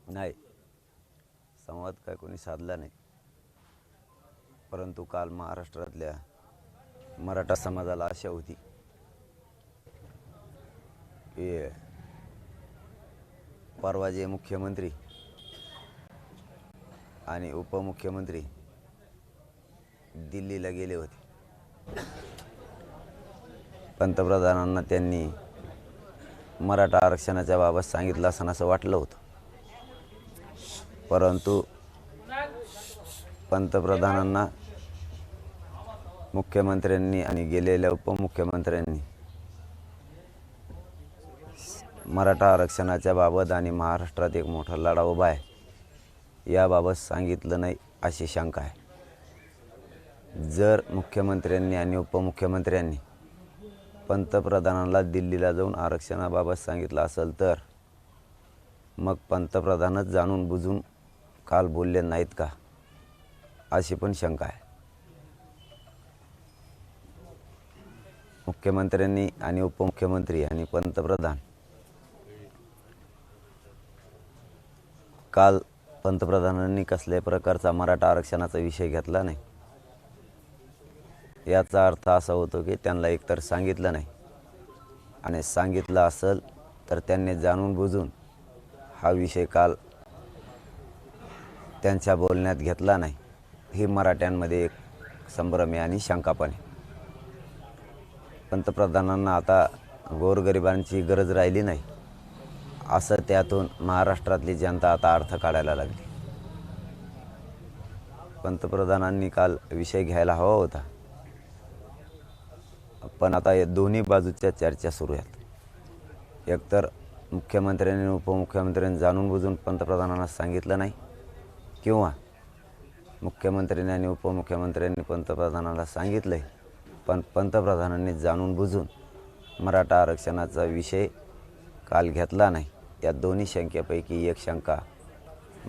नाही, संवाद काय कोणी साधला नाही. परंतु काल महाराष्ट्रातल्या मराठा समाजाला आशा होती की परवा जे मुख्यमंत्री आणि उपमुख्यमंत्री दिल्लीला गेले होते, पंतप्रधानांना त्यांनी मराठा आरक्षणाच्या बाबत सांगितलं असं वाटलं होतं. परंतु पंतप्रधानांना मुख्यमंत्र्यांनी आणि गेलेल्या उपमुख्यमंत्र्यांनी मराठा आरक्षणाच्या बाबत आणि महाराष्ट्रात एक मोठा लढा उभा आहे याबाबत सांगितलं नाही अशी शंका आहे. जर मुख्यमंत्र्यांनी आणि उपमुख्यमंत्र्यांनी पंतप्रधानांना दिल्लीला जाऊन आरक्षणाबाबत सांगितलं असेल तर मग पंतप्रधानच जाणून बुजून काल बोलले नाहीत का अशी पण शंका आहे. मुख्यमंत्र्यांनी आणि उपमुख्यमंत्री आणि पंतप्रधान काल पंतप्रधानांनी कसल्याही प्रकारचा मराठा आरक्षणाचा विषय घेतला नाही. याचा अर्थ असा होतो की त्यांना एकतर सांगितलं नाही आणि सांगितलं असेल तर त्यांनी जाणून बुजून हा विषय काल त्यांच्या बोलण्यात घेतला नाही. ही मराठ्यांमध्ये एक संभ्रम आहे आणि शंका पण आहे. पंतप्रधानांना आता गोरगरिबांची गरज राहिली नाही असं त्यातून महाराष्ट्रातली जनता आता अर्थ काढायला लागली. पंतप्रधानांनी काल विषय घ्यायला हवा होता, पण आता या दोन्ही बाजूच्या चर्चा सुरू आहेत. एकतर मुख्यमंत्र्यांनी उपमुख्यमंत्र्यांनी जाणून बुजून पंतप्रधानांना सांगितलं नाही, किंवा मुख्यमंत्र्यांनी आणि उपमुख्यमंत्र्यांनी पंतप्रधानांना सांगितलं आहे पण पंतप्रधानांनी जाणून बुजून मराठा आरक्षणाचा विषय काल घेतला नाही. या दोन्ही शंकेपैकी एक शंका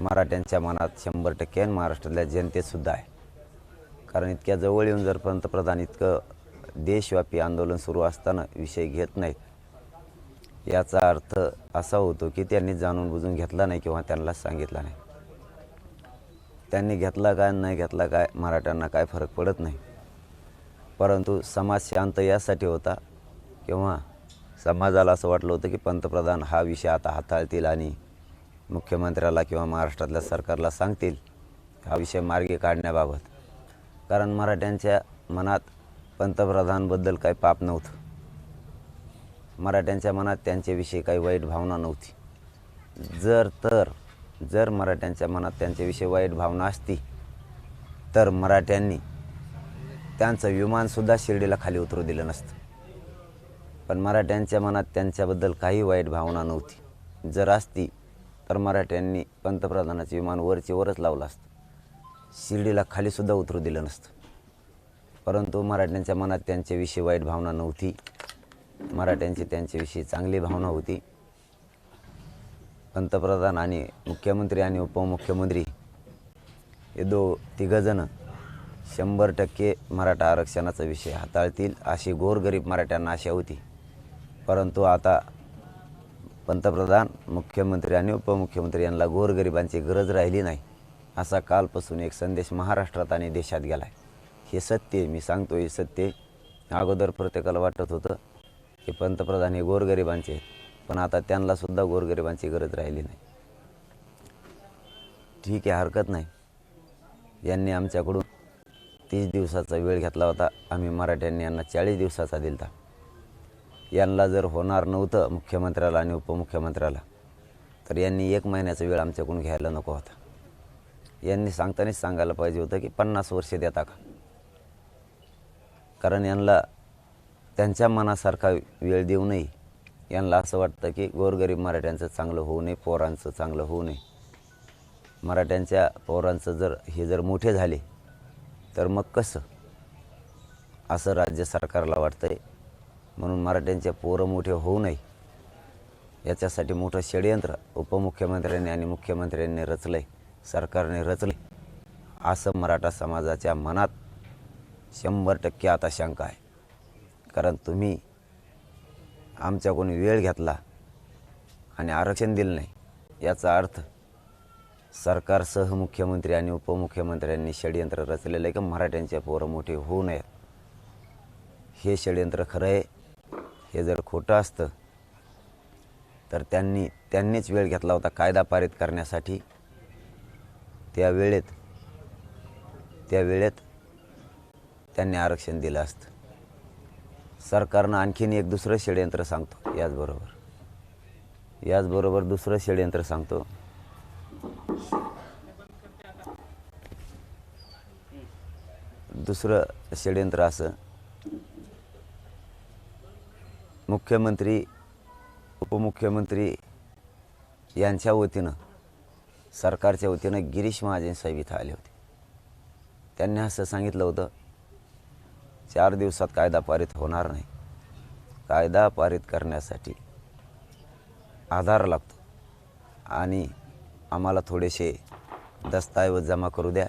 मराठ्यांच्या मनात 100% आणि महाराष्ट्रातल्या जनतेतसुद्धा आहे. कारण इतक्या जवळ येऊन जर पंतप्रधान इतकं देशव्यापी आंदोलन सुरू असताना विषय घेत नाहीत, याचा अर्थ असा होतो की त्यांनी जाणून बुजून घेतला नाही किंवा त्यांना सांगितलं नाही. त्यांनी घेतला काय नाही घेतला काय मराठ्यांना काय फरक पडत नाही. परंतु समाज शांत यासाठी होता किंवा समाजाला असं वाटलं होतं की पंतप्रधान हा विषय आता हाताळतील आणि मुख्यमंत्र्याला किंवा महाराष्ट्रातल्या सरकारला सांगतील हा विषय मार्गी काढण्याबाबत. कारण मराठ्यांच्या मनात पंतप्रधानबद्दल काही पाप नव्हतं. मराठ्यांच्या मनात त्यांच्याविषयी काही वाईट भावना नव्हती. जर मराठ्यांच्या मनात त्यांच्याविषयी वाईट भावना असती तर मराठ्यांनी त्यांचं विमानसुद्धा शिर्डीला खाली उतरू दिलं नसतं. पण मराठ्यांच्या मनात त्यांच्याबद्दल काही वाईट भावना नव्हती. जर असती तर मराठ्यांनी पंतप्रधानाचं विमान वरच लावलं असतं, शिर्डीला खालीसुद्धा उतरू दिलं नसतं. परंतु मराठ्यांच्या मनात त्यांच्याविषयी वाईट भावना नव्हती. मराठ्यांची त्यांच्याविषयी चांगली भावना होती. पंतप्रधान आणि मुख्यमंत्री आणि उपमुख्यमंत्री हे तिघंजणं 100% मराठा आरक्षणाचा विषय हाताळतील अशी गोरगरीब मराठ्यांना आशा होती. परंतु आता पंतप्रधान, मुख्यमंत्री आणि उपमुख्यमंत्री यांना गोरगरिबांची गरज राहिली नाही असा कालपासून एक संदेश महाराष्ट्रात आणि देशात गेला आहे. हे सत्य आहे, मी सांगतो हे सत्य आहे. अगोदर प्रत्येकाला वाटत होतं की पंतप्रधान हे गोरगरिबांचे आहेत, पण आता त्यांनासुद्धा गोरगरिबांची गरज राहिली नाही. ठीक आहे, हरकत नाही. यांनी आमच्याकडून 30 दिवसाचा वेळ घेतला होता. आम्ही मराठ्यांनी यांना 40 दिवसाचा दिला होता. यांना जर होणार नव्हतं मुख्यमंत्र्याला आणि उपमुख्यमंत्र्याला तर यांनी 1 महिन्याचा वेळ आमच्याकडून घ्यायला नको होता. यांनी सांगतानाच सांगायला पाहिजे होतं की 50 वर्ष देता का. कारण यांना त्यांच्या मनासारखा वेळ देऊ नये. यांना असं वाटतं की गोरगरीब मराठ्यांचं चांगलं होऊ नये, पोरांचं चांगलं होऊ नये. मराठ्यांच्या पोरांचं जर मोठे झाले तर मग कसं, असं राज्य सरकारला वाटतं आहे. म्हणून मराठ्यांचे पोरं मोठे होऊ नये याच्यासाठी मोठं षडयंत्र उपमुख्यमंत्र्यांनी आणि मुख्यमंत्र्यांनी रचलं आहे, सरकारने रचलं आहे, असं मराठा समाजाच्या मनात 100% आता शंका आहे. कारण तुम्ही आमच्याकडून वेळ घेतला आणि आरक्षण दिलं नाही याचा अर्थ सरकारसह मुख्यमंत्री आणि उपमुख्यमंत्र्यांनी षडयंत्र रचलेलं आहे की मराठ्यांचे पोरं मोठे होऊ नयेत. हे षडयंत्र खरं आहे. हे जर खोटं असतं तर त्यांनीच वेळ घेतला होता कायदा पारित करण्यासाठी. त्या वेळेत त्यांनी आरक्षण दिलं असतं. सरकारनं आणखीन एक दुसरं षडयंत्र सांगतो. याचबरोबर दुसरं षडयंत्र सांगतो. दुसरं षडयंत्र असं, मुख्यमंत्री उपमुख्यमंत्री यांच्या वतीनं सरकारच्या वतीनं गिरीश महाजन साहेब इथं आले होते. त्यांनी असं सांगितलं होतं 4 दिवसात कायदा पारित होणार नाही. कायदा पारित करण्यासाठी आधार लागतो आणि आम्हाला थोडेसे दस्तऐवज जमा करू द्या.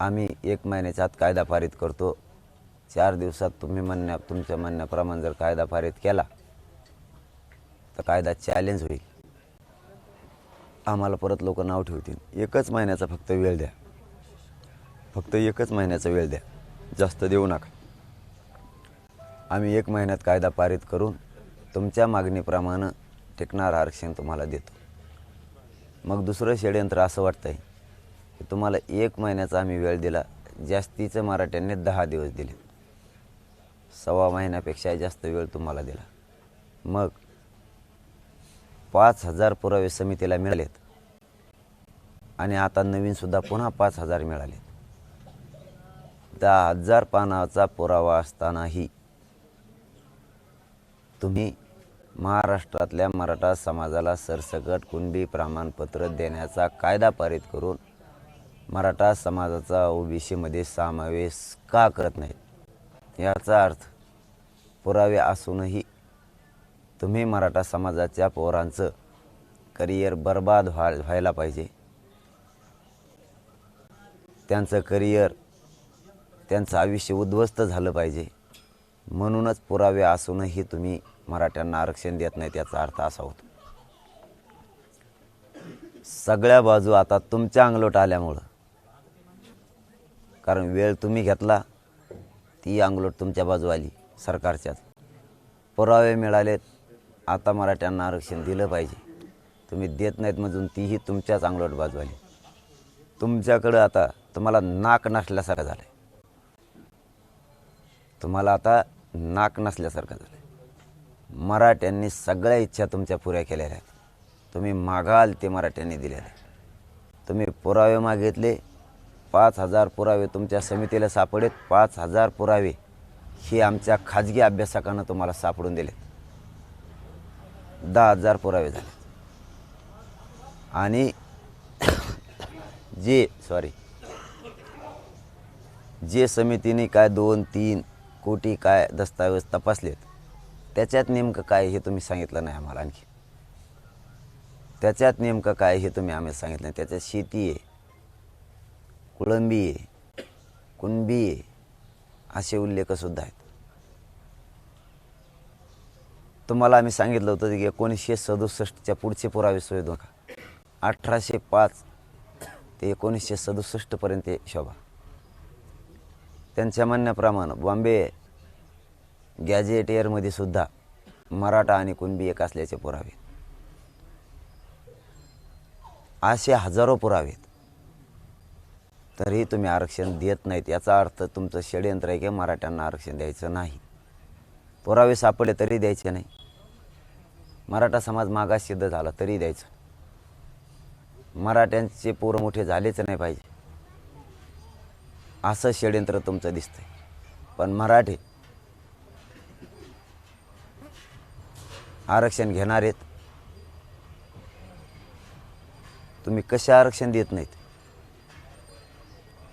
आम्ही 1 महिन्याच्या आत कायदा पारित करतो. 4 दिवसात तुमच्या म्हणण्याप्रमाणे जर कायदा पारित केला तर कायदा चॅलेंज होईल. आम्हाला परत लोक नाव ठेवतील. 1 महिन्याचा फक्त वेळ द्या. फक्त 1 महिन्याचा वेळ द्या. जास्त देऊ नका. आम्ही 1 महिन्यात कायदा पारित करून तुमच्या मागणीप्रमाणे टिकणार आरक्षण तुम्हाला देतो. मग दुसरं षडयंत्र असं वाटतंय की तुम्हाला 1 महिन्याचा आम्ही वेळ दिला. जास्तीचं मराठ्यांनी 10 दिवस दिले. 1.25 महिन्यापेक्षा जास्त वेळ तुम्हाला दिला. मग 5,000 पुरावे समितीला मिळालेत आणि आता नवीनसुद्धा पुन्हा 5,000 मिळालेत. 10,000 पानाचा पुरावा असतानाही तुम्ही महाराष्ट्रातल्या मराठा समाजाला सरसकट कुणबी प्रमाणपत्र देण्याचा कायदा पारित करून मराठा समाजाचा ओबीसीमध्ये समावेश का करत नाहीत? याचा अर्थ पुरावे असूनही तुम्ही मराठा समाजाच्या पोरांचं करिअर बर्बाद व्हायला पाहिजे. त्यांचं करिअर, त्यांचं आयुष्य उद्ध्वस्त झालं पाहिजे म्हणूनच पुरावे असूनही तुम्ही मराठ्यांना आरक्षण देत नाहीत. याचा अर्थ असा होतो सगळ्या बाजू आता तुमच्या अंगलोट आल्यामुळं, कारण वेळ तुम्ही घेतला ती अंगलोट तुमच्या बाजू आली सरकारच्याच. पुरावे मिळालेत, आता मराठ्यांना आरक्षण दिलं पाहिजे. तुम्ही देत नाहीत म्हणून तीही तुमच्याच अंगलोट बाजू आली. तुमच्याकडं आता तुम्हाला नाक नसल्यासारखं झालं आहे. तुम्हाला आता नाक नसल्यासारखं झालं आहे. मराठ्यांनी सगळ्या इच्छा तुमच्या पुऱ्या केलेल्या आहेत. तुम्ही मागाल ते मराठ्यांनी दिलेले आहेत. तुम्ही पुरावे मागितले, 5,000 पुरावे तुमच्या समितीला सापडेत. 5,000 पुरावे हे आमच्या खाजगी अभ्यासकांना तुम्हाला सापडून दिलेत. 10,000 पुरावे झाले. आणि जे समितीने काय 2-3 कोटी काय दस्तऐवज तपासलेत त्याच्यात नेमकं काय हे तुम्ही सांगितलं नाही आम्हाला. आणखी त्याच्यात नेमकं काय हे तुम्ही आम्हाला सांगितलं नाही. त्याच्यात शेती आहे, कुळंबी आहे, कुणबी आहे असे उल्लेखसुद्धा आहेत. तुम्हाला आम्ही सांगितलं होतं की 1967च्या पुढचे पुरावे शोधू नका. 1805 ते 1967पर्यंत शोभा. त्यांच्या म्हणण्याप्रमाणे बॉम्बे गॅजेटियरमध्ये सुद्धा मराठा आणि कुणबी एक असल्याचे पुरावे. असे हजारो पुरावे आहेत. तरीही तुम्ही आरक्षण देत नाहीत. याचा अर्थ तुमचं षडयंत्र आहे की मराठ्यांना आरक्षण द्यायचं नाही. पुरावे सापडले तरी द्यायचे नाही. मराठा समाज मागास सिद्ध झाला तरी द्यायचं. मराठ्यांचे पोरं मोठे झालेच नाही पाहिजे असं षडयंत्र तुमचं दिसतंय. पण मराठे आरक्षण घेणार आहेत. तुम्ही कसे आरक्षण देत नाहीत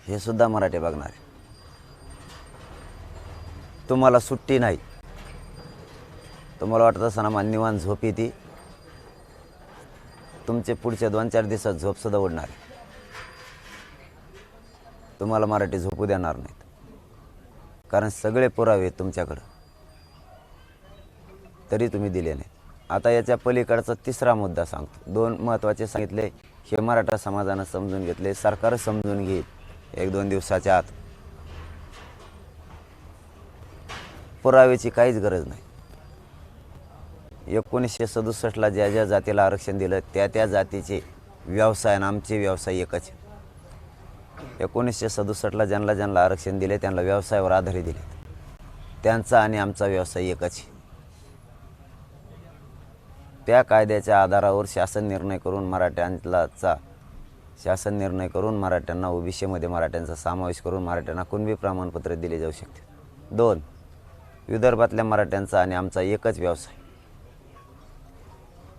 हे सुद्धा मराठे बघणार आहे. तुम्हाला सुट्टी नाही. तुम्हाला वाटत असताना मला निवांत झोप येते. तुमचे पुढच्या 2-4 दिवसात झोपसुद्धा उडणार आहे. तुम्हाला मराठी झोपू देणार नाहीत. कारण सगळे पुरावे तुमच्याकडं. तरी तुम्ही दिले नाहीत. आता याच्या पलीकडचा तिसरा मुद्दा सांगतो. 2 महत्त्वाचे सांगितले, हे मराठा समाजानं समजून घेतले, सरकार समजून घेईल 1-2 दिवसाच्या आत. पुराव्याची काहीच गरज नाही. 1967ला ज्या ज्या जातीला आरक्षण दिलं त्या त्या जातीचे व्यवसाय आणि आमचे व्यवसाय एकच. 1967ला ज्यांना ज्यांना आरक्षण दिले त्यांना व्यवसायावर आधारित दिले. त्यांचा आणि आमचा व्यवसाय एकच. त्या कायद्याच्या आधारावर शासन निर्णय करून मराठ्यांना ओबीसीमध्ये मराठ्यांचा समावेश करून मराठ्यांना कुणबी प्रमाणपत्र दिले जाऊ शकते. 2. विदर्भातल्या मराठ्यांचा आणि आमचा एकच व्यवसाय.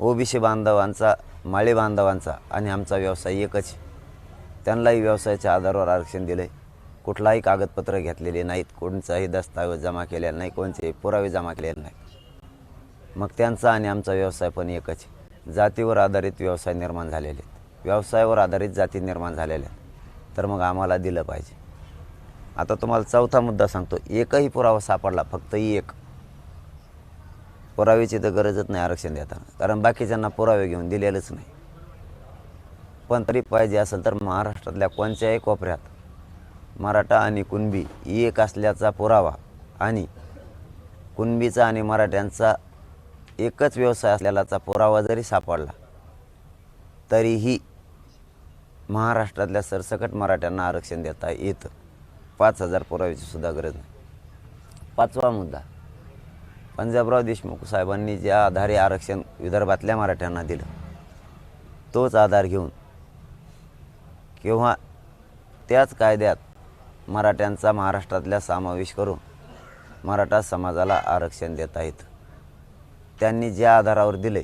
ओबीसी बांधवांचा, माळी बांधवांचा आणि आमचा व्यवसाय एकच. त्यांनाही व्यवसायाच्या आधारावर आरक्षण दिले. कुठलाही कागदपत्र घेतलेले नाहीत, कोणताही दस्तावेज जमा केलेला नाही, कोणते पुरावे जमा केलेले नाहीत. मग त्यांचा आणि आमचा व्यवसाय पण एकच. जातीवर आधारित व्यवसाय निर्माण झालेले आहेत, व्यवसायावर आधारित जाती निर्माण झालेल्या आहेत. तर मग आम्हाला दिलं पाहिजे. आता तुम्हाला चौथा मुद्दा सांगतो. एकही पुरावा सापडला, फक्त एक. पुराव्याची तर गरजच नाही आरक्षण देताना, कारण बाकीच्यांना पुरावे घेऊन दिलेलंच नाही. पण तरी पाहिजे असेल तर महाराष्ट्रातल्या कोणत्याही कोपऱ्यात मराठा आणि कुणबी एक असल्याचा पुरावा आणि कुणबीचा आणि मराठ्यांचा एकच व्यवसाय असलेलाचा पुरावा जरी सापडला तरीही महाराष्ट्रातल्या सरसकट मराठ्यांना आरक्षण देता येतं. 5,000 पुराव्याची सुद्धा गरज नाही. 5वा मुद्दा, पंजाबराव देशमुख साहेबांनी ज्या आधारे आरक्षण विदर्भातल्या मराठ्यांना दिलं तोच आधार घेऊन किंवा त्याच कायद्यात मराठ्यांचा महाराष्ट्रातल्या समावेश करून मराठा समाजाला आरक्षण देता येतं. त्यांनी ज्या आधारावर दिले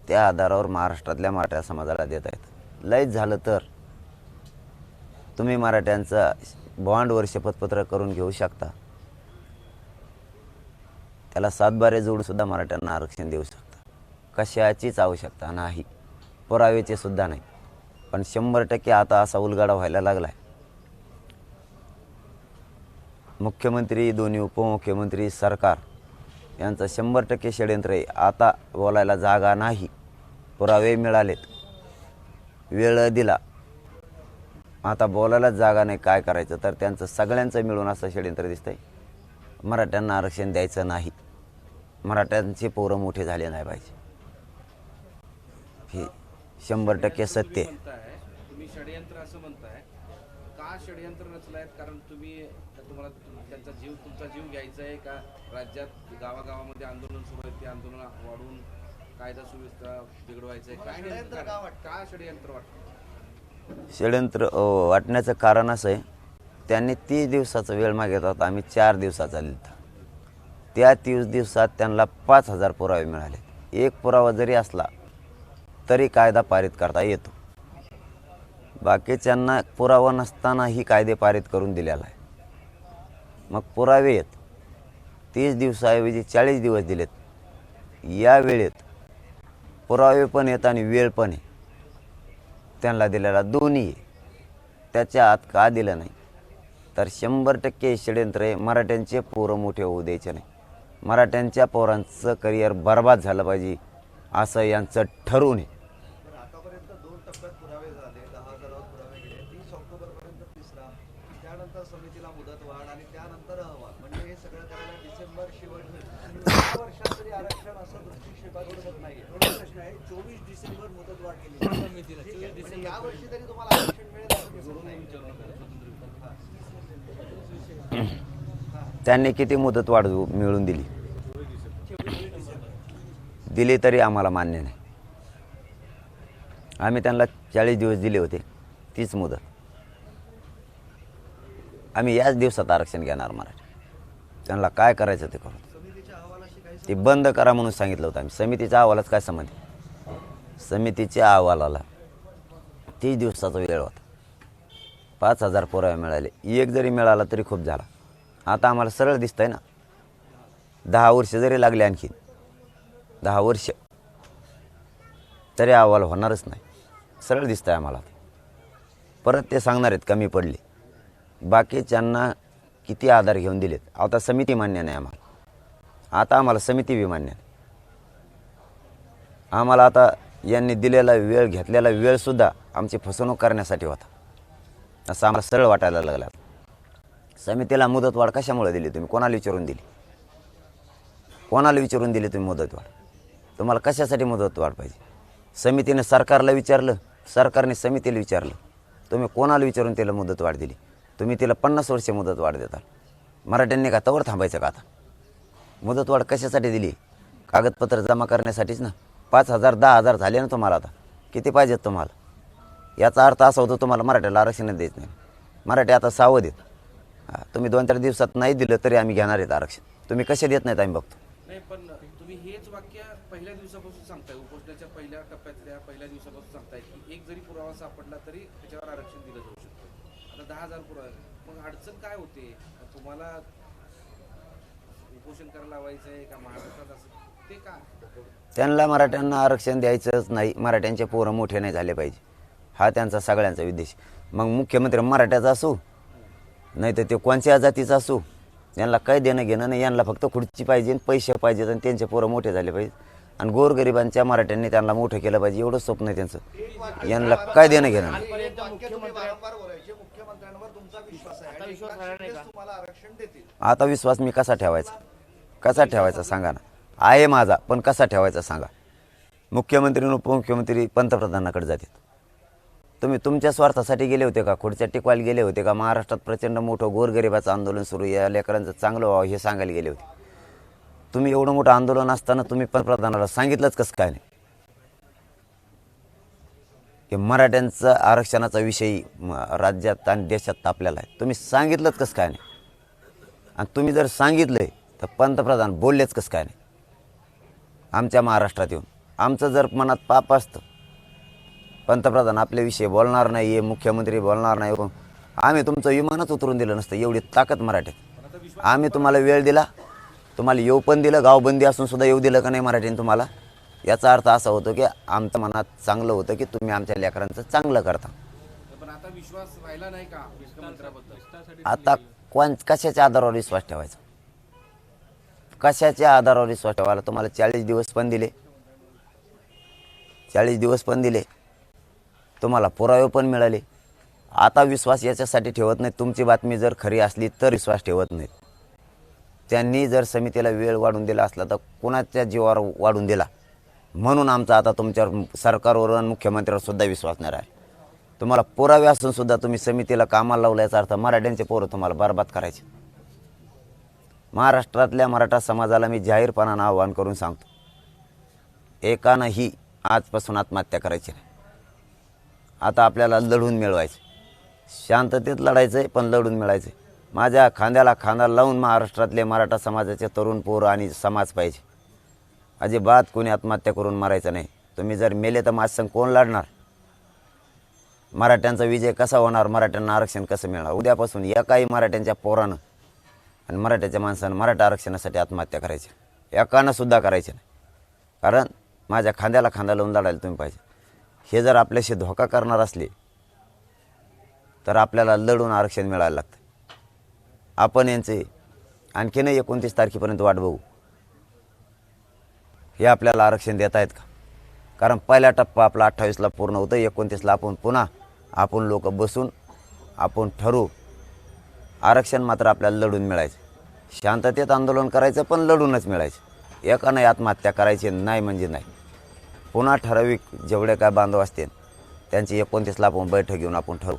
त्या आधारावर महाराष्ट्रातल्या मराठा समाजाला देता येतं. लयच झालं तर तुम्ही मराठ्यांचा बॉन्डवर शपथपत्र करून घेऊ शकता. त्याला 7 बारे जोडूनसुद्धा मराठ्यांना आरक्षण देऊ शकता. कशाचीच आवश्यकता नाही, पुराव्याचे सुद्धा नाही. पण 100% आता असा उलगडा व्हायला लागला आहे. मुख्यमंत्री, दोन्ही उपमुख्यमंत्री, सरकार यांचं 100% षडयंत्र आहे. आता बोलायला जागा नाही, पुरावे मिळालेत, वेळ दिला, आता बोलायलाच जागा नाही. काय करायचं तर त्यांचं सगळ्यांचं मिळून असं षडयंत्र दिसतंय. मराठ्यांना आरक्षण द्यायचं नाही, मराठ्यांचे पोरं मोठे झाले नाही पाहिजे. हे 100% सत्य आहे. तुम्ही षडयंत्र असं म्हणताय का? षडयंत्र रचलाय कारण तुम्हाला तुमचा जीव घ्यायचा आहे का? राज्यात गावागावामध्ये आंदोलन सुरू आहे, ते आंदोलन वाढवून कायदा सुव्यवस्था बिघडवायचं आहे? काय षडयंत्र वाटतं? षडयंत्र वाटण्याचं कारण असं आहे, त्यांनी 30 दिवसाचा वेळ मागितला होता, आम्ही 4 दिवसाचा लिहिला. त्या 30 दिवसात त्यांना 5,000 पुरावे मिळाले. एक पुरावा जरी असला तरी कायदा पारित करता येतो. बाकीच्यांना पुरावा नसतानाही कायदे पारित करून दिलेला आहे. मग पुरावे आहेत, 30 दिवसाऐवजी 40 दिवस दिलेत. या वेळेत पुरावे पण आहेत आणि वेळ पण आहे. त्यांना दिलेला दोन्ही आहे. त्याच्या आत का दिलं नाही तर 100% षडयंत्र आहे. मराठ्यांचे पोरं मोठे होऊ द्यायचे नाही, मराठ्यांच्या पोरांचं करिअर बर्बाद झालं पाहिजे असं यांचं ठरवून आहे. आतापर्यंत 2 टप्प्यात पुरावे झाले, 10,000 पुरावे गेले. 30 ऑक्टोबरपर्यंत तिसरा, त्यानंतर समितीला मुदतवाढ आणि त्यानंतर अहवाल. म्हणजे हे सगळं करायला डिसेंबर शेवट होईल. 6 वर्षात तरी आरक्षण असं दृष्टिक्षेपात होत नाहीये. प्रश्न आहे, 24 डिसेंबर मुदतवाढ केली समितीला. 24 डिसेंबर या वर्षी तरी तुम्हाला आरक्षण मिळेल असं दिसत नाही. त्यांनी किती मुदतवाढ मिळून दिली तरी आम्हाला मान्य नाही. आम्ही त्यांना 40 दिवस दिले होते, तीच मुदत. आम्ही याच दिवसात आरक्षण घेणार मराठी. त्यांना काय करायचं ते करू. ते बंद करा म्हणून सांगितलं होतं आम्ही. समितीच्या अहवालाच काय संबंध? समितीच्या अहवालाला 30 दिवसाचा वेळ होता. 5,000 पुरावे मिळाले. एक जरी मिळाला तरी खूप झाला. आता आम्हाला सरळ दिसतंय ना, 10 वर्ष जरी लागले, आणखी 10 वर्ष तरी अहवाल होणारच नाही. सरळ दिसतंय आम्हाला. परत ते सांगणार आहेत कमी पडले. बाकीच्यांना किती आधार घेऊन दिलेत. आता समिती मान्य नाही आम्हाला. आता आम्हाला समिती बी मान्य नाही. आम्हाला आता यांनी दिलेला वेळ घेतलेला वेळसुद्धा आमची फसवणूक करण्यासाठी होता असं आम्हाला सरळ वाटायला लागलं. समितीला मुदतवाढ कशामुळे दिली तुम्ही? कोणाला विचारून दिली? कोणाला विचारून दिली तुम्ही मुदतवाढ? तुम्हाला कशासाठी मुदतवाढ पाहिजे? समितीने सरकारला विचारलं, सरकारने समितीला विचारलं, तुम्ही कोणाला विचारून तिला मुदतवाढ दिली? तुम्ही तिला 50 वर्षे मुदतवाढ देता. मराठ्यांनी का तवर थांबायचं का आता? मुदतवाढ कशासाठी दिली? कागदपत्र जमा करण्यासाठीच ना. 5,000 10,000 झाले ना तुम्हाला. आता किती पाहिजेत तुम्हाला? याचा अर्थ असा होतो तुम्हाला मराठ्याला आरक्षण देत नाही. मराठी आता सावध आहेत. तुम्ही 2-4 दिवसात नाही दिलं तरी आम्ही घेणार आहेत आरक्षण. तुम्ही कसे देत नाहीत आम्ही बघतो. नाही, पण तुम्ही हेच वाक्य पहिल्या दिवसापासून सांगताय, उपोषणाच्या पहिल्या टप्प्यातल्या पहिल्या दिवसापासून सांगताय की एक जरी पुरावा सापडला तरी त्याच्यावर आरक्षण दिलं जाऊ शकतं. आता 10,000 पुरावे, मग अडचण काय होते? तुम्हाला उपोषण करायला लावायचं आहे का महाराष्ट्रात? असं ते का? त्यांना मराठ्यांना आरक्षण द्यायचंच नाही. मराठ्यांचे पोरं मोठे नाही झाले पाहिजे, हा त्यांचा सगळ्यांचा उद्देश. मग मुख्यमंत्री मराठ्याचा असू नाही तर ते कोणत्या जातीचा असू, यांना काय देणं घेणं नाही. यांना फक्त खुर्ची पाहिजे, पैसे पाहिजेत आणि त्यांचे पोरं मोठे झाले पाहिजे आणि गोरगरिबांच्या मराठ्यांनी त्यांना मोठं केलं पाहिजे, एवढं स्वप्न आहे त्यांचं. यांना काय देणं घेणं नाही. एक वाक्य तुम्ही वारंवार बोलायचे, मुख्यमंत्र्यांवर तुमचा विश्वास आहे आणि एकनाथ शिंदेच तुम्हाला आरक्षण देतील. आता विश्वास मी कसा ठेवायचा? कसा ठेवायचा सांगा ना. आहे माझा, पण कसा ठेवायचा सांगा. मुख्यमंत्री आणि उपमुख्यमंत्री पंतप्रधानाकडे जातात. तुम्ही तुमच्या स्वार्थासाठी गेले होते का? खुर्च्या टिकवायला गेले होते का? महाराष्ट्रात प्रचंड मोठं गोरगरिबाचं आंदोलन सुरू, या लेकरांचं चांगलं व्हावं हे सांगायला गेले होते. तुम्ही एवढं मोठं आंदोलन असताना तुम्ही पंतप्रधानाला सांगितलंच कसं काय नाही की मराठ्यांचं आरक्षणाचा विषयी राज्यात आणि देशात तापलेला आहे? तुम्ही सांगितलंच कसं काय नाही? आणि तुम्ही जर सांगितलंय तर पंतप्रधान बोललेच कसं काय नाही आमच्या महाराष्ट्रात येऊन? आमचं जर मनात पाप असतं, पंतप्रधान आपल्याविषयी बोलणार नाही आहे, मुख्यमंत्री बोलणार नाही, आम्ही तुमचं विमानच उतरून दिलं नसतं. एवढी ताकद मराठीत. आम्ही तुम्हाला वेळ दिला, तुम्हाला येऊ पण दिलं, गावबंदी असून सुद्धा येऊ दिलं का नाही मराठीने तुम्हाला? याचा अर्थ असा होतो की आमच्या मनात चांगलं होतं की तुम्ही आमच्या लेकरांचं चांगलं करता. पण आता विश्वास राहिला नाही का मुख्यमंत्र्याबद्दल? आता कशाच्या आधारावर विश्वास ठेवायचा? कशाच्या आधारावर विश्वास ठेवायला? तुम्हाला 40 दिवस पण दिले, 40 दिवस पण दिले, तुम्हाला पुरावे पण मिळाले. आता विश्वास याच्यासाठी ठेवत नाहीत, तुमची बातमी जर खरी असली तर विश्वास ठेवत नाहीत. त्यांनी जर समितीला वेळ वाढून दिला असला तर कुणाच्या जीवावर वाढून दिला म्हणून आमचा आता तुमच्यावर, सरकारवर आणि मुख्यमंत्र्यावर सुद्धा विश्वास नाही राहिला. तुम्हाला पुरावे असून सुद्धा तुम्ही समितीला कामाला लावलं, याचा अर्थ मराठ्यांचे पोरं तुम्हाला बरबाद करायचे. महाराष्ट्रातल्या मराठा समाजाला मी जाहीरपणानं आवाहन करून सांगतो, एकानंही आजपासून आत्महत्या करायची नाही. आता आपल्याला लढून मिळवायचं, शांततेत लढायचं आहे पण लढून मिळायचं. माझ्या खांद्याला खांदा लावून महाराष्ट्रातले मराठा समाजाचे तरुण पोरं आणि समाज पाहिजे. अजिबात कोणी आत्महत्या करून मारायचं नाही. तुम्ही जर मेले तर माझ्यासंग कोण लढणार? मराठ्यांचा विजय कसा होणार? मराठ्यांना आरक्षण कसं मिळणार? उद्यापासून एकाही मराठ्यांच्या पोरानं आणि मराठ्याच्या माणसानं मराठा आरक्षणासाठी आत्महत्या करायची, एकानं सुद्धा करायची नाही. कारण माझ्या खांद्याला खांदा लावून लढायला तुम्ही पाहिजे. हे जर आपल्याशी धोका करणार असले तर आपल्याला लढून आरक्षण मिळायला लागतं. आपण यांचे आणखीन 29 तारखेपर्यंत वाट बघू, हे आपल्याला आरक्षण देत आहेत का? कारण पहिला टप्पा आपला 28ला पूर्ण होतं, 29ला आपण लोक बसून आपण ठरवू. आरक्षण मात्र आपल्याला लढून मिळायचं. शांततेत आंदोलन करायचं पण लढूनच मिळायचं. एकानं आत्महत्या करायची नाही म्हणजे नाही. पुन्हा ठराविक जेवढे काय बांधव असतील त्यांची 29ला आपण बैठक घेऊन आपण ठरवू.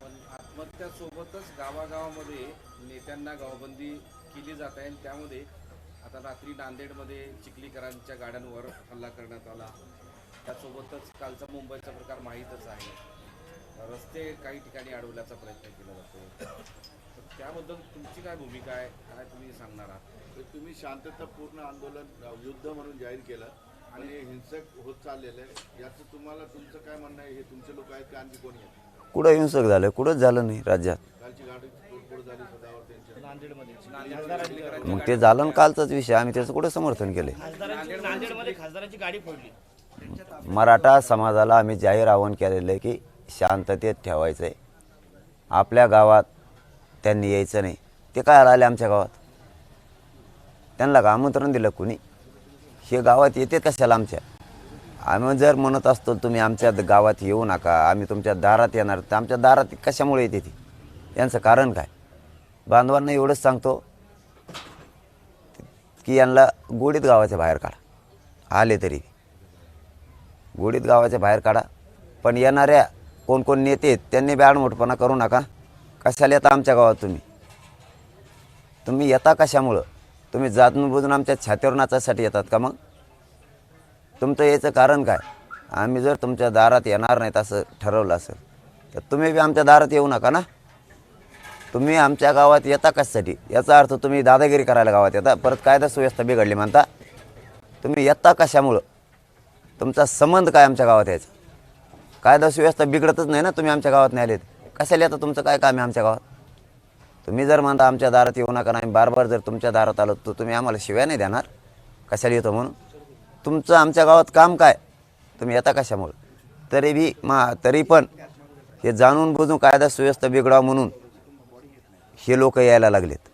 पण आत्महत्यासोबतच गावागावामध्ये नेत्यांना गावबंदी केली जात आहे. त्यामध्ये आता रात्री नांदेडमध्ये चिखलीकरांच्या गाड्यांवर हल्ला करण्यात आला. त्यासोबतच कालचा मुंबईचा प्रकार माहीतच आहे. रस्ते काही ठिकाणी अडवण्याचा प्रयत्न केला जातो. त्याबद्दल तुमची काय भूमिका आहे? काय तुम्ही सांगणार आहात? तुम्ही शांततापूर्ण आंदोलन युद्ध म्हणून जाहीर केलं आणि हे हिंसक होत चाललेलं आहे, याचं तुम्हाला तुमचं काय म्हणणं आहे? हे तुमचे लोक आहेत का आणखी कोणी आहेत? कुठं हिंसक झालं? कुठंच झालं नाही राज्यात. कालची गाडी तोडफोड झाली सदावर त्यांच्या नांदेडमध्ये. मग ते झालं ना कालचाच विषय, आम्ही त्याचं कुठं समर्थन केले? नांदेडमध्ये खासदाराची गाडी फोडली. मराठा समाजाला आम्ही जाहीर आवाहन केलेलं आहे की शांततेत ठेवायचं आहे. आपल्या गावात त्यांनी यायचं नाही. ते काय आले आमच्या गावात? त्यांना का आमंत्रण दिलं कुणी? हे गावात येते कशाला आमच्या? आम्ही जर म्हणत असतो तुम्ही आमच्या गावात येऊ नका, आम्ही तुमच्या दारात येणार, तर आमच्या दारात कशामुळे येते ती? यांचं कारण काय? बांधवांना एवढंच सांगतो की यांना गोडीत गावाच्या बाहेर काढा, आले तरी गोडीत गावाच्या बाहेर काढा. पण येणाऱ्या कोण कोण नेते आहेत त्यांनी बी आडमुठपणा करू नका. कशाला येता आमच्या गावात? तुम्ही येता कशामुळं? तुम्ही जाणून बुजून आमच्या छातीवर नाचायसाठी येतात का? मग तुमचं याचं कारण काय? आम्ही जर तुमच्या दारात येणार नाहीत असं ठरवलं असेल तर तुम्ही बी आमच्या दारात येऊ नका ना. तुम्ही आमच्या गावात येता कशासाठी? याचा अर्थ तुम्ही दादागिरी करायला गावात येता, परत कायदा सुव्यवस्था बिघडली म्हणता. तुम्ही येता कशामुळं? तुमचा संबंध काय आमच्या गावात यायचा? कायदा सुव्यवस्था बिघडतच नाही ना, तुम्ही आमच्या गावात नाही आलेत. कशाला येतं? तुमचं काय काम आहे आमच्या गावात? तुम्ही जर म्हणता आमच्या दारात येऊ नका, नाही बार बार जर तुमच्या दारात आलो तर तुम्ही आम्हाला शिव्या नाही देणार कशाला येतो म्हणून? तुमचं आमच्या गावात काम काय? तुम्ही येता कशामुळं? तरी पण हे जाणून बुजून कायदा सुव्यवस्था बिघडावं म्हणून हे लोक यायला लागलेत.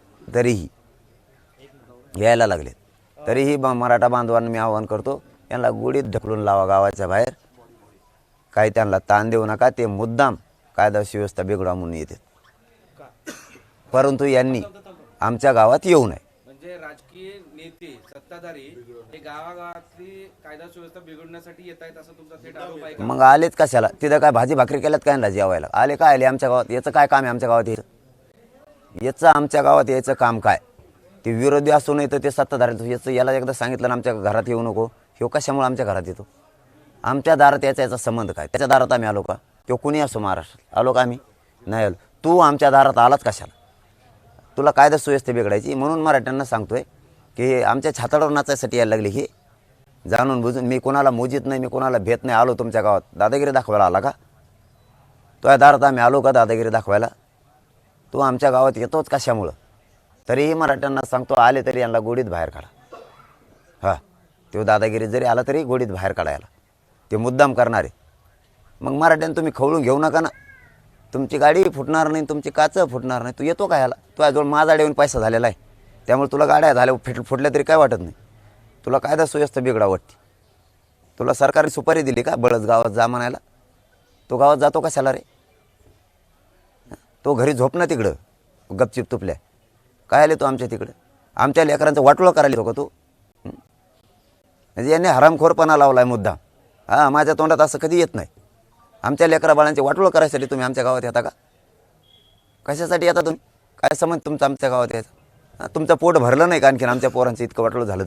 तरीही मराठा बांधवांना मी आवाहन करतो, यांना गोडीत ढकलून लावा गावाच्या बाहेर. काही त्यांना ताण देऊ नका. ते मुद्दाम कायदा सुव्यवस्था बिघडावं म्हणून येतात, परंतु यांनी आमच्या गावात येऊ नये. म्हणजे राजकीय नेते सत्ताधारी हे गावागावातली कायदा सुव्यवस्था बिघडण्यासाठी येत आहेत असं तुमचा थेट आरोप आहे का? मग आलेच कशाला? तिथं काय भाजी भाकरी केल्यात काय ना जेवायला? आले काय आले आमच्या गावात? याचं काय काम आहे आमच्या गावात? याचं आमच्या गावात यायचं काम काय? ते विरोधी असू नये तर ते सत्ताधारी. याला एकदा सांगितलं ना आमच्या घरात येऊ नको, ह्यो कशामुळे आमच्या घरात येतो? आमच्या दारात याचा संबंध काय? त्याच्या दारात आम्ही आलो का? तो कुणी असो महाराष्ट्रात आलो का? आम्ही नाही आलो. तू आमच्या दारात आलाच कशाला? तुला कायदा सुव्यवस्था बिघडायची म्हणून मराठ्यांना सांगतोय की हे आमच्या छाताडावर नाचायसाठी यायला लागले. हे जाणून बुजून. मी कोणाला मोजित नाही, मी कोणाला भेट नाही. आलो तुमच्या गावात दादागिरी दाखवायला आला का? तुझ्या दारात आम्ही आलो का दादागिरी दाखवायला? तू आमच्या गावात येतोच कशामुळं? तरीही मराठ्यांना सांगतो, आले तरी यांना गोडीत बाहेर काढा. हां, तो दादागिरी जरी आला तरी गोडीत बाहेर काढायला. ते मुद्दाम करणारे. मग मराठ्यांना तुम्ही खवळून घेऊ नका ना. तुमची गाडी फुटणार नाही, तुमची काचं फुटणार नाही. तू येतो का याला? तुझ्याजवळ माझा येऊन पैसा झालेला आहे, त्यामुळे तुला गाड्या झाल्या फुटल्या तरी काय वाटत नाही. तुला कायदा सुव्यवस्था बिघडा वाटते. तुला सरकारने सुपारी दिली का बळच गावात जा म्हणायला? तो गावात जातो कशाला रे? तो घरी झोप ना तिकडं गपचिप तुपल्या. काय आले तो आमच्या तिकडं? आमच्या लेकरांचं वाटोळं करायला येतो का तू? म्हणजे यांनी हरामखोरपणा लावला आहे मुद्दा. हां, माझ्या तोंडात असं कधी येत नाही. आमच्या लेकरा बाळांचे वाटोळं करायसाठी तुम्ही आमच्या गावात येता का? कशासाठी येता तुम्ही? काय समज तुमचं आमच्या गावात यायचं? तुमचं पोट भरलं नाही का आणखीन आमच्या पोरांचं इतकं वाटोळं झालं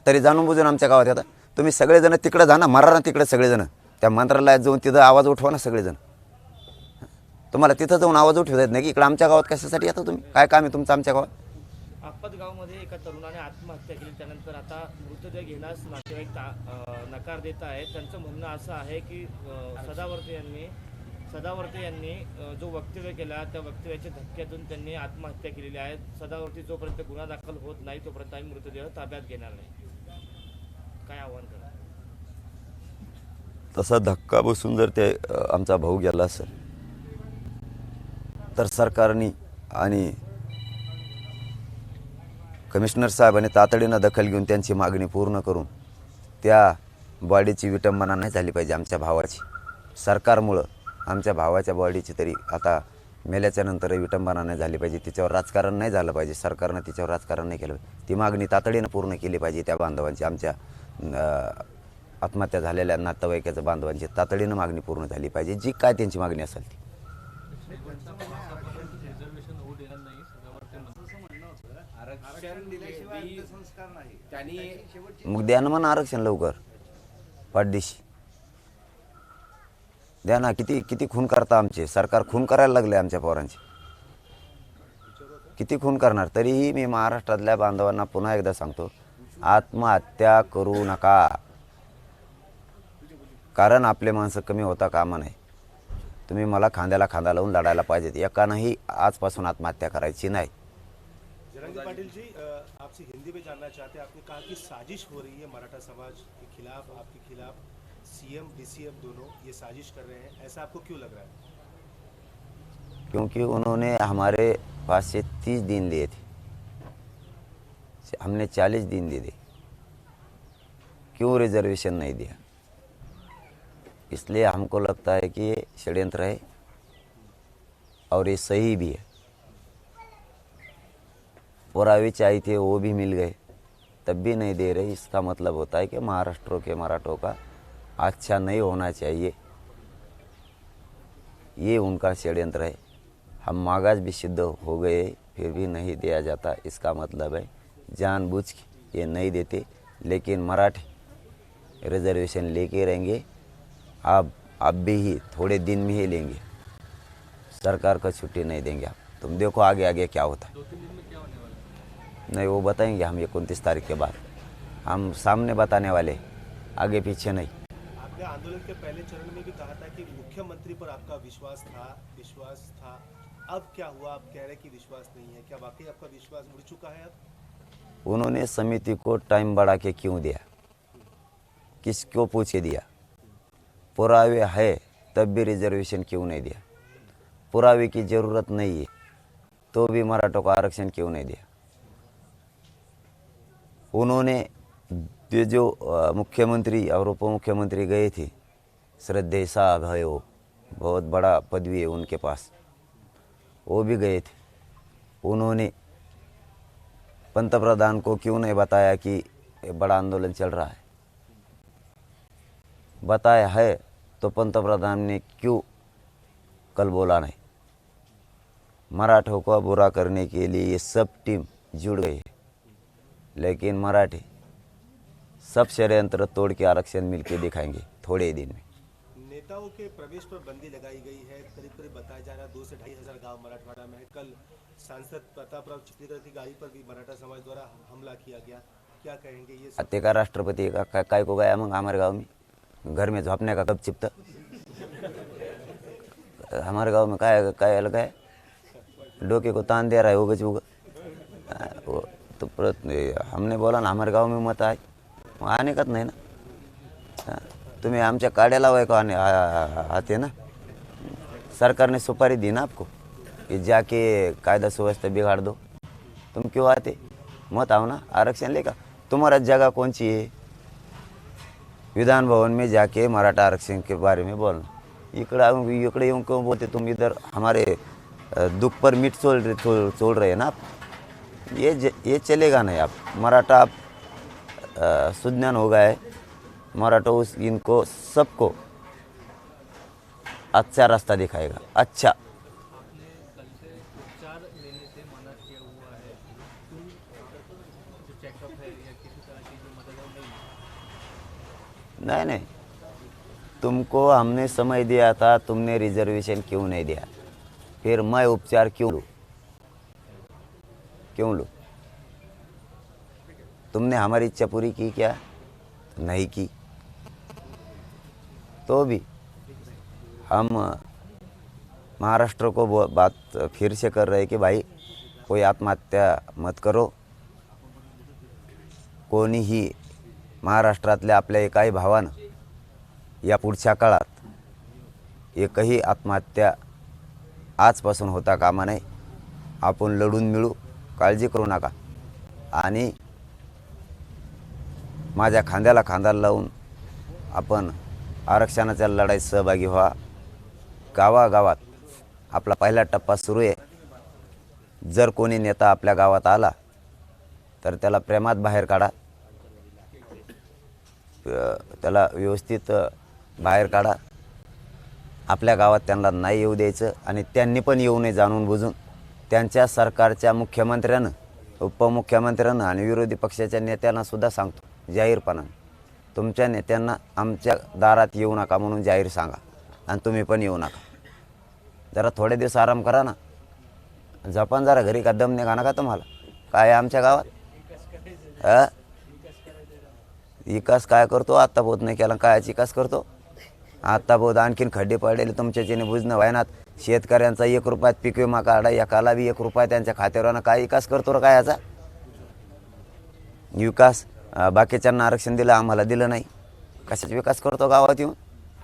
तरी जाणून बुजून आमच्या गावात येतात? तुम्ही सगळेजण तिकडं जा ना, मारा ना तिकडे सगळेजण. त्या मंत्रालयात जाऊन तिथं आवाज उठवा ना सगळेजण. तुम्हाला तिथं जाऊन आवाज उठवता येत नाही की इकडं आमच्या गावात कशासाठी येता तुम्ही? काय काम आहे तुमचं आमच्या गावात? आपतगावमध्ये एका तरुणाने आत्महत्या केली, त्यानंतर आता मृतदेह घेण्यास नातेवाईक नकार देत आहेत. त्यांचं म्हणणं असं आहे की सदावर्ते यांनी जो वक्तव्य केला त्या वक्तव्याच्या धक्क्यातून त्यांनी आत्महत्या केलेली आहे. सदावर्ती जोपर्यंत गुन्हा दाखल होत नाही तोपर्यंत आम्ही मृतदेह ताब्यात घेणार नाही. काय आव्हान करा? तसा धक्का बसून जर ते आमचा भाऊ गेला असेल तर सरकारने आणि कमिशनर साहेबांनी तातडीनं दखल घेऊन त्यांची मागणी पूर्ण करून त्या बॉडीची विटंबना नाही झाली पाहिजे आमच्या भावाची. सरकारमुळं आमच्या भावाच्या बॉडीची तरी आता मेल्याच्या नंतर विटंबना नाही झाली पाहिजे. तिच्यावर राजकारण नाही झालं पाहिजे. सरकारनं तिच्यावर राजकारण नाही केलं पाहिजे. ती मागणी तातडीनं पूर्ण केली पाहिजे. त्या बांधवांची, आमच्या आत्महत्या झालेल्या नातेवाईकाच्या बांधवांची तातडीनं मागणी पूर्ण झाली पाहिजे. जी काय त्यांची मागणी असेल ती. मग द्या ना म्हणा आरक्षण लवकर, पाठदिशी द्या ना. किती खून करता आमचे? सरकार खून करायला लागले आमच्या पोरांचे. किती खून करणार? तरीही मी महाराष्ट्रातल्या बांधवांना पुन्हा एकदा सांगतो, आत्महत्या करू नका. कारण आपले माणसं कमी होता कामा नाही. तुम्ही मला खांद्याला खांदा लावून लढायला पाहिजेत. एकानंही आजपासून आत्महत्या करायची नाही. जरंगी पाटिल जी, आपसे हिंदी में जानना चाहते हैं, आपने कहा कि साजिश हो रही है मराठा समाज के खिलाफ, आपके खिलाफ। सीएम डीसीएम दोनों ये साजिश कर रहे हैं, ऐसा आपको क्यों लग रहा है? क्योंकि उन्होंने हमारे पास से 30 दिन लिए थे, हमने 40 दिन दे दे क्यों रिजर्वेशन नहीं दिया। इसलिए हमको लगता है कि ये षड्यंत्र है और ये सही भी है। पुरावे चाहिए थे वो भी मिल गए, तब भी नहीं दे रहे। इसका मतलब होता है कि महाराष्ट्र के मराठों का अच्छा नहीं होना चाहिए, ये उनका षड्यंत्र है। हम मागास भी सिद्ध हो गए फिर भी नहीं दिया जाता, इसका मतलब है जानबूझ के ये नहीं देते। लेकिन मराठी रिजर्वेशन लेके रहेंगे, आप भी ही थोड़े दिन में ही लेंगे, सरकार को छुट्टी नहीं देंगे आप। तुम देखो आगे आगे क्या होता है। नहीं वो बताएंगे हम 29 तारीख के बाद, हम सामने बताने वाले, आगे पीछे नहीं। आपने आंदोलन के पहले चरण में भी कहा था कि मुख्यमंत्री पर आपका विश्वास था। अब क्या हुआ? आप कह रहे हैं कि विश्वास नहीं है, क्या वाकई आपका विश्वास उड़ चुका है अब? उन्होंने समिति को टाइम बढ़ा के क्यों दिया, किसको पूछ के दिया? पुरावे है तब भी रिजर्वेशन क्यों नहीं दिया? पुरावे की ज़रूरत नहीं है तो भी मराठों को आरक्षण क्यों नहीं दिया? उन्होंने ये जो मुख्यमंत्री और उप मुख्यमंत्री गए थे, श्रद्धेय साहब है, वो बहुत बड़ा पदवी है उनके पास, वो भी गए थे। उन्होंने पंतप्रधान को क्यों नहीं बताया कि ये बड़ा आंदोलन चल रहा है? बताया है तो पंतप्रधान ने क्यों कल बोला नहीं? मराठों को बुरा करने के लिए ये सब टीम जुड़ गई है, लेकिन मराठी सब षड्यंत्र तोड़ के आरक्षण मिलके दिखाएंगे थोड़े दिन में। नेताओं के प्रवेश पर बंदी लगाई गई है, करीब करीब बताया जा रहा है 2 से 2.5 हजार गाँव मराठवाड़ा में है। कल सांसद प्रतापराव चिखलीकर की गाड़ी पर भी मराठा समाज द्वारा हमला किया गया, क्या कहेंगे ये सब? अत्ते का राष्ट्रपति का काय को गया मग हमारे गांव में? घर में झोंपने का कब चिपता? हमारे गांव में काय अलग है? डोके को तान दे रहा है उगच उग। वो तो हमने बोला ना हमारे गांव में मत आए, आने का नहीं ना। तुम्हें आमच्या काड्या लावायको आते ना, सरकार ने सुपारी दी ना आपको कि जाके कायदा सुव्यवस्था बिगाड़ दो, तुम क्यों आते? मत आओ ना, आरक्षण लेगा। तुम्हारा जगह कौन सी है? विधान भवन में जाके मराठा आरक्षण के बारे में बोलना। इकड़े यूँ क्यों बोलते तुम? इधर हमारे दुख पर मीठ छोड़ रहे हैं ना आप। ये चलेगा नहीं। आप मराठा आप सुज्ञान हो गया है, मराठा उस इनको सबको अच्छा रास्ता दिखाएगा। अच्छा नहीं, तुमको हमने समय दिया था, तुमने रिजर्वेशन क्यों नहीं दिया? फिर मैं उपचार क्यों लूँ? तुमने हमारी इच्छा पूरी की क्या? नहीं की। तो भी हम महाराष्ट्र को बात फिर से कर रहे हैं कि भाई कोई आत्महत्या मत करो। कोणीही महाराष्ट्रातल्या आपल्या एकाही भावानं या पुढच्या काळात एकही आत्महत्या आजपासून होता कामा नये। आपण लढून मिळू, काळजी करू नका। आणि माझ्या खांद्याला खांदा लावून आपण आरक्षणाच्या लढाईत सहभागी व्हा। गावागावात आपला पहिला टप्पा सुरू आहे। जर कोणी नेता आपल्या गावात आला तर त्याला प्रेमात बाहेर काढा, त्याला व्यवस्थित बाहेर काढा। आपल्या गावात त्यांना नाही येऊ द्यायचं आणि त्यांनी पण येऊ नये जाणून बुजून। त्यांच्या सरकारच्या मुख्यमंत्र्यानं, उपमुख्यमंत्र्यांना आणि विरोधी पक्षाच्या नेत्यांना सुद्धा सांगतो जाहीरपणाने, तुमच्या नेत्यांना आमच्या दारात येऊ नका म्हणून जाहीर सांगा आणि तुम्ही पण येऊ नका। जरा थोडे दिवस आराम करा ना, जपान जरा घरी का दम निघा नका तुम्हाला। काय आमच्या गावात विकास काय करतो? आता बोध नाही केला, काय विकास करतो? आता बोध आणखीन खड्डे पडलेले तुमच्या चेने बुजणं व्हायनात। शेतकऱ्यांचा 1 रुपयात पीक विमा काढा, एकाला बी 1 रुपया त्यांच्या खात्यावर। काय विकास करतो रे? काय याचा विकास? बाकीच्यांना आरक्षण दिलं, आम्हाला दिलं नाही, कशाचा विकास करतो गावात येऊन?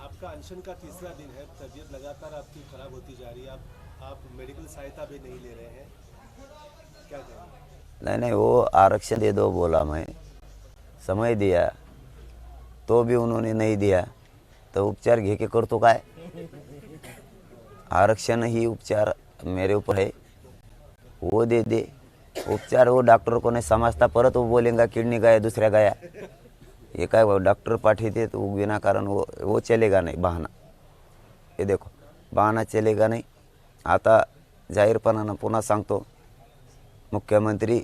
आपका अनशन का तीसरा दिन है, तबीयत लगातार आपकी खराब होती जा रही है, आप मेडिकल सहायता भी नहीं ले रहे हैं, क्या कहेंगे? नहीं, वो आरक्षण दे दो बोला, मैं समय दिया, तो भी उन्होंने नहीं दिया तो उपचार घे के करतो काय? आरक्षण ही उपचार मेरे ऊपर है, वो दे दे उपचार। वो डॉक्टर को नहीं समझता, परत वो बोलेगा किडनी गया दूसऱ्या गया। ये काय वो डॉक्टर पाठवते तो बिना कारण वो चलेगा नहीं बहाना। हे देखो बहाना चलेगा नाही। आता जाहीरपणानं पुन्हा सांगतो, मुख्यमंत्री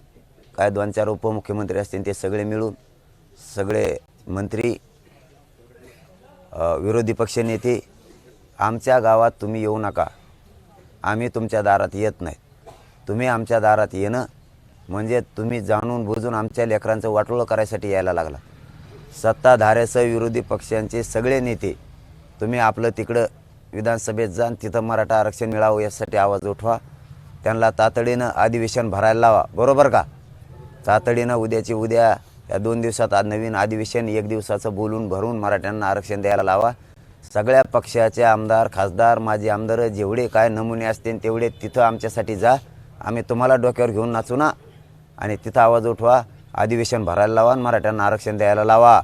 काय 2-4 उपमुख्यमंत्री असतील ते सगळे मिळून सगळे मंत्री विरोधी पक्ष नेते आमच्या गावात तुम्ही येऊ नका, आम्ही तुमच्या दारात येत नाही। तुम्ही आमच्या दारात येणं म्हणजे तुम्ही जाणून बुजून आमच्या लेकरांचं वाटोळं करायसाठी यायला लागला। सत्ताधाऱ्यासह विरोधी पक्षांचे सगळे नेते तुम्ही आपलं तिकडं विधानसभेत जाऊन तिथं मराठा आरक्षण मिळावं यासाठी आवाज उठवा। त्यांना तातडीनं अधिवेशन भरायला लावा, बरोबर का? तातडीनं उद्याची उद्या या 2 दिवसात नवीन अधिवेशन 1 दिवसाचं बोलून भरून मराठ्यांना आरक्षण द्यायला लावा। सगळ्या पक्षाचे आमदार खासदार माजी आमदार जेवढे काय नमुने असतील तेवढे तिथं आमच्यासाठी जा, आम्ही तुम्हाला डोक्यावर घेऊन नाचू ना। आणि तिथं आवाज उठवा, अधिवेशन भरायला लावा आणि मराठ्यांना आरक्षण द्यायला लावा।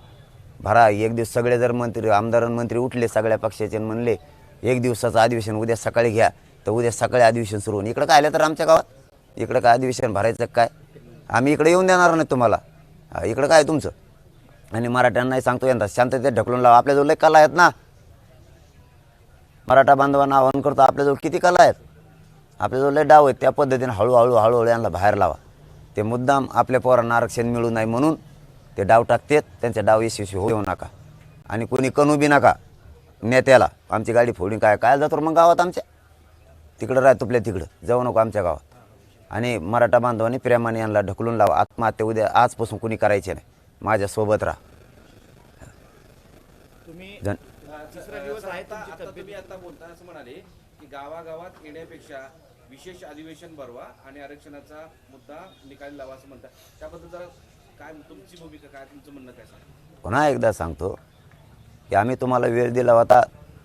भरा 1 दिवस। सगळे जर मंत्री आमदार मंत्री उठले सगळ्या पक्षाचे म्हणले 1 दिवसाचं अधिवेशन उद्या सकाळी घ्या, तर उद्या सकाळी अधिवेशन सुरू होईल। इकडं काय आलं तर आमच्या गावात इकडं काय अधिवेशन भरायचं काय? आम्ही इकडे येऊन देणार नाही तुम्हाला, इकडं काय तुमचं? आणि मराठ्यांनाही सांगतो यंदा शांततेत ढकलून लावा। आपल्याजवळ लय कला आहेत ना, मराठा बांधवांना आवाहन करतो, आपल्याजवळ किती कला आहेत, आपल्याजवळ लय डाव आहेत। त्या पद्धतीने हळूहळू यांना बाहेर लावा। ते मुद्दाम आपल्या पोरांना आरक्षण मिळू नये म्हणून ते डाव टाकतात, त्यांचा डाव यशस्वी होऊ नका। आणि कोणी कणू बी नका नेत्याला, आमची गाडी फोडून काय जातो मग गावात आमच्या? तिकडं राह तुपल्या तिकडं जाऊ नको आमच्या गावात। आणि मराठा बांधवांनी प्रेमाने यांना ढकलून लावा। आत्महत्या उद्या आजपासून कोणी करायचे नाही, माझ्यासोबत राहा। तुम्ही जन तिसरा दिवस आहे तुमची आता तब्येत तुम्ही आता बोलता असं म्हणाले की गावागावात येण्यापेक्षा विशेष अधिवेशन भरवा आणि आरक्षणाचा मुद्दा निकाली लावा असं म्हणता। त्याबद्दल जरा काय तुमची भूमिका काय, तुमचं म्हणणं काय सांगा? पुन्हा एकदा सांगतो की आम्ही तुम्हाला वेळ दिला होता,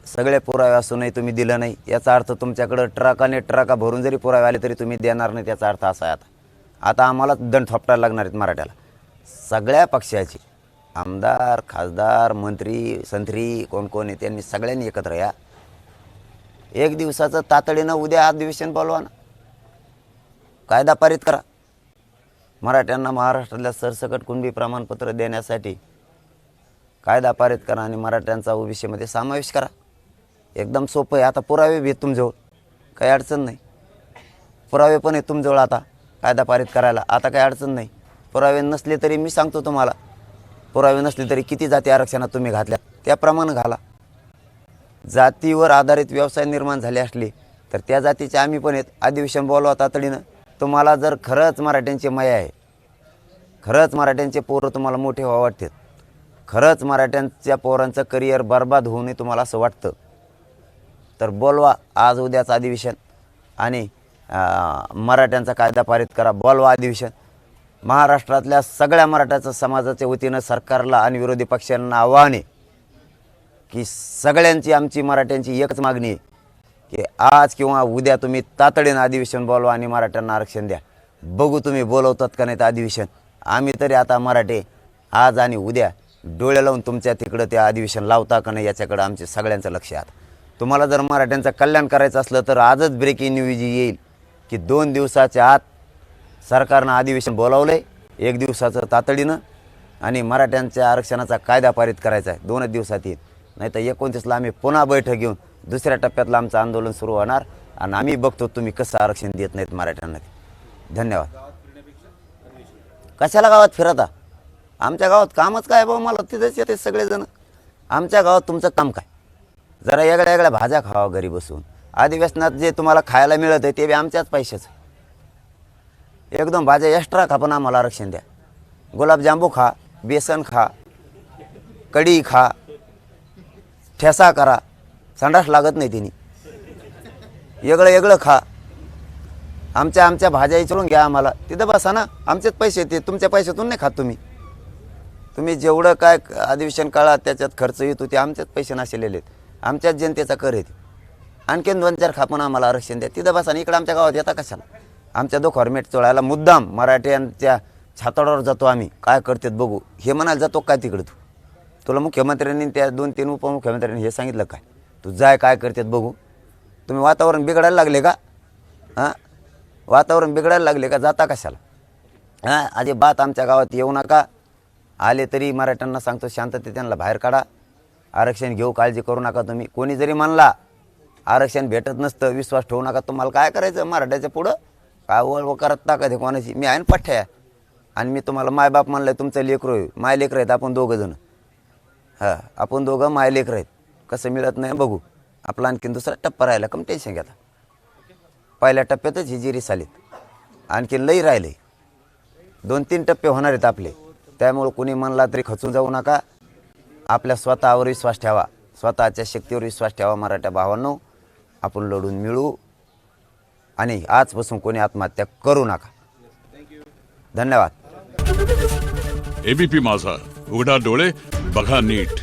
सगळे पुरावे असूनही तुम्ही दिलं नाही। याचा अर्थ तुमच्याकडं ट्रका भरून जरी पुरावे आले तरी तुम्ही देणार नाही, त्याचा अर्थ असा आहे आता आम्हाला दंड थोपटायला लागणार आहेत मराठ्याला। सगळ्या पक्षाचे आमदार खासदार मंत्री संत्री कोण आहे त्यांनी सगळ्यांनी एकत्र या। 1 दिवसाचं तातडीनं उद्या अधिवेशन बोलवा ना, कायदा पारित करा। मराठ्यांना महाराष्ट्रातल्या सरसकट कुणबी प्रमाणपत्र देण्यासाठी कायदा पारित करा आणि मराठ्यांचा ओबीसीमध्ये समावेश करा। एकदम सोपं आहे। आता पुरावे बी आहेत तुमच्याजवळ, काही अडचण नाही। पुरावे पण आहेत तुमच्याजवळ आता कायदा पारित करायला, आता काही अडचण नाही। पुरावे नसले तरी मी सांगतो तुम्हाला, पुरावे नसले तरी किती जाती आरक्षणात तुम्ही घातल्या त्याप्रमाणे घाला। जातीवर आधारित व्यवसाय निर्माण झाले असले तर त्या जातीचे आम्ही पण आहेत, अधिवेशन बोलवा तातडीनं। तुम्हाला जर खरंच मराठ्यांची माया आहे, खरंच मराठ्यांचे पोरं तुम्हाला मोठे व्हावं वाटतात, खरंच मराठ्यांच्या पोरांचं करिअर बर्बाद होऊ नये तुम्हाला असं वाटतं, तर बोलवा आज उद्याचं अधिवेशन आणि मराठ्यांचा कायदा पारित करा। बोलवा अधिवेशन। महाराष्ट्रातल्या सगळ्या मराठ्याच्या समाजाच्या वतीनं सरकारला आणि विरोधी पक्षांना आव्हान आहे की सगळ्यांची आमची मराठ्यांची एकच मागणी आहे की आज किंवा उद्या तुम्ही तातडीनं अधिवेशन बोलवा आणि मराठ्यांना आरक्षण द्या। बघू तुम्ही बोलवतात का नाही तर अधिवेशन। आम्ही तरी आता मराठे आज आणि उद्या डोळे लावून तुमच्या तिकडं ते अधिवेशन लावता का नाही याच्याकडं आमचे सगळ्यांचं लक्ष आहे। तुम्हाला जर मराठ्यांचं कल्याण करायचं असलं तर आजच ब्रेकिंग न्यूज येईल की 2 दिवसाच्या आत सरकारनं अधिवेशन बोलावलं आहे 1 दिवसाचं तातडीनं आणि मराठ्यांच्या आरक्षणाचा कायदा पारित करायचा आहे 2 दिवसात येईल। नाही तर 29ला आम्ही पुन्हा बैठक घेऊन दुसऱ्या टप्प्यातलं आमचं आंदोलन सुरू होणार आणि आम्ही बघतो तुम्ही कसं आरक्षण देत नाहीत मराठ्यांना। धन्यवाद। कशाला गावात फिरता? आमच्या गावात कामच काय भाऊ, मला तिथंच येते सगळेजण। आमच्या गावात तुमचं काम काय? जरा वेगळ्या भाज्या खावा घरी बसून। अधिवेशनात जे तुम्हाला खायला मिळत आहे ते बी आमच्याच पैशाचं। 1-2 भाज्या एक्स्ट्रा खा पण आम्हाला आरक्षण द्या। गुलाबजांबू खा, बेसन खा, कढी खा, ठेसा करा, संडास लागत नाही तिने, वेगळं खा। आमच्या भाज्या इचळून घ्या आम्हाला, तिथं बसा ना, आमचेच पैसे ते तुमच्या पैशातून नाही खात तुम्ही जेवढं काय अधिवेशन काळात त्याच्यात खर्च येतो ते आमच्याच पैसे नाशिलेले आहेत, आमच्याच जनतेचा कर आहे। आणखीन 2-4 खापून आम्हाला आरक्षण द्या, तिथं बसा। इकडं आमच्या गावात येता कशाला? आमच्या दुखावर मीठ चोळायला मुद्दाम मराठ्यांच्या छाताडावर जातो आम्ही, काय करतात बघू हे म्हणायला जातो काय तिकडं तू? तुला मुख्यमंत्र्यांनी त्या 2-3 उपमुख्यमंत्र्यांनी हे सांगितलं काय तू जाय काय करतात बघू. तुम्ही वातावरण बिघडायला लागले का? हां, वातावरण बिघडायला लागले का? जाता कशाला? हां, अजिबात आमच्या गावात येऊ नका. आले तरी मराठ्यांना सांगतो शांततेत त्यांना बाहेर काढा. आरक्षण घेऊ, काळजी करू नका तुम्ही. कोणी जरी म्हणला आरक्षण भेटत नसतं, विश्वास ठेवू नका. तुम्हाला काय करायचं मराठ्याच्या पुढं? काय वळ करत टाका ते कोणाची. मी आहे ना पठ्ठ्या, आणि मी तुम्हाला मायबाप म्हणलं आहे, तुमचं लेकरू आहे, माय लेकरं आहेत आपण दोघं जण. हां, आपण दोघं माय लेकरं आहेत. कसं मिळत नाही बघू. आपला आणखीन दुसरा टप्पा राहिला, कमी टेन्शन घेता. पहिल्या टप्प्यातच ही जिरी सालीत, आणखीन लई राहिले. 2-3 टप्पे होणार आहेत आपले. त्यामुळं कुणी म्हणला तरी खचून जाऊ नका. आपल्या स्वतःवर विश्वास ठेवा, स्वतःच्या शक्तीवर विश्वास ठेवा. मराठा भावांनो, आपण लढून मिळू आणि आजपासून कोणी आत्महत्या करू नका. धन्यवाद. एबीपी माझा, उघडा डोळे बघा नीट.